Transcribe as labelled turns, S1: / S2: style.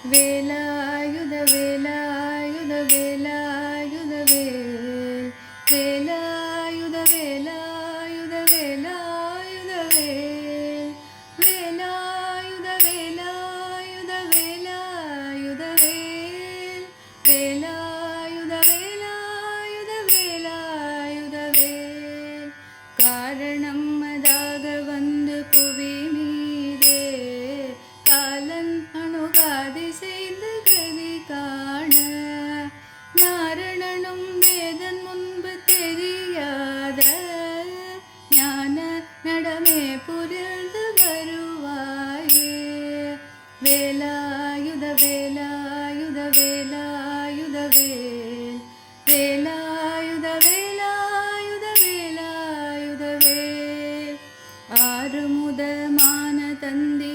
S1: வேலாயுத வேலாயுத வேலாயுத வேல் வேலாயுத வேலாயுத வேலாயுத வேல் வேலாயுத வேலாயுத வேலாயுத வேல் வேலாயுத வேலாயுத வேலாயுத வேல் காரணம் அதாக வந்து புவி மீதே காலன் அணுகாதி செய்து கதி காண நாரணனும் வேதன் முன்பு தெரியாத ஞான நடமே புரிந்து வருவாயே வேலாயுத வேலாயுத வேலாயுத வேல் வேலாயுத வேலாயுத வேலாயுத வேல் ஆறு முதமான தந்தி